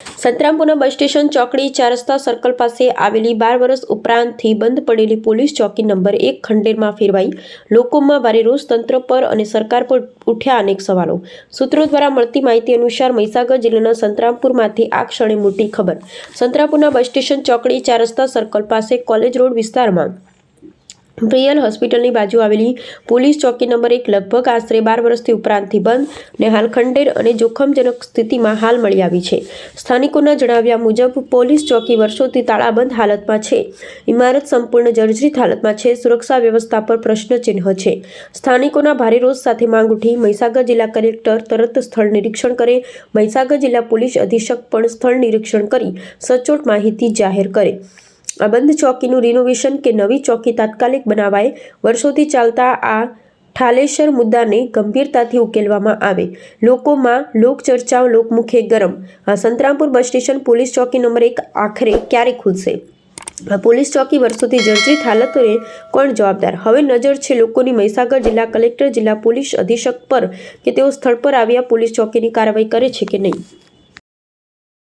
સંતરામપુરના bus station ચોકડી 4 રસ્તા circle પાસે આવેલી 12 વર્ષ ઉપરાંતથી બંધ પડેલી પોલીસ ચોકી નંબર 1 ખંડેરમાં ફેરવાઈ લોકોમાં ભારે રોષ તંત્ર પર અને સરકાર પર ઉઠ્યા અનેક સવાલો। સૂત્રો દ્વારા મળતી માહિતી અનુસાર મહીસાગર જિલ્લાના સંતરામપુરમાંથી આ ક્ષણે મોટી ખબર। સંતરામપુરના બસ સ્ટેશન ચોકડી 4 રસ્તા સર્કલ પાસે કોલેજ રોડ વિસ્તારમાં પ્રિયલ હોસ્પિટલની બાજુ આવેલી પોલીસ ચોકી નંબર 1 લગભગ આશરે 12 વર્ષથી ઉપરાંતથી બંધ ને હાલ ખંડેર અને જોખમજનક સ્થિતિમાં હાલ મળી આવી છે। સ્થાનિકોના જણાવ્યા મુજબ પોલીસ ચોકી વર્ષોથી તાળાબંધ હાલતમાં છે। ઇમારત સંપૂર્ણ જર્જરિત હાલતમાં છે। સુરક્ષા વ્યવસ્થા પર પ્રશ્નચિહ્ન છે। સ્થાનિકોના ભારે રોષ સાથે માંગ ઉઠી। મહીસાગર જિલ્લા કલેક્ટર તરત સ્થળ નિરીક્ષણ કરે। મહીસાગર જિલ્લા પોલીસ અધિક્ષક પણ સ્થળ નિરીક્ષણ કરી સચોટ માહિતી જાહેર કરે। આ બંધ ચોકીનું રિનોવેશન કે નવી ચોકી તાત્કાલિક બનાવાય। વર્ષોથી ચાલતા આ ઠાલેસર મુદ્દાને ગંભીરતાથી ઉકેલવામાં આવે। લોકોમાં લોકચર્ચાઓ લોકમુખે ગરમ। આ સંતરામપુર બસ સ્ટેશન પોલીસ ચોકી નંબર 1 આખરે ક્યારે ખુલશે? આ પોલીસ ચોકી વર્ષોથી જર્જરિત હાલતોને કોણ જવાબદાર? હવે નજર છે લોકોની મહીસાગર જિલ્લા કલેક્ટર જિલ્લા પોલીસ અધિક્ષક પર કે તેઓ સ્થળ પર આવ્યા પોલીસ ચોકીની કાર્યવાહી કરે છે કે નહીં।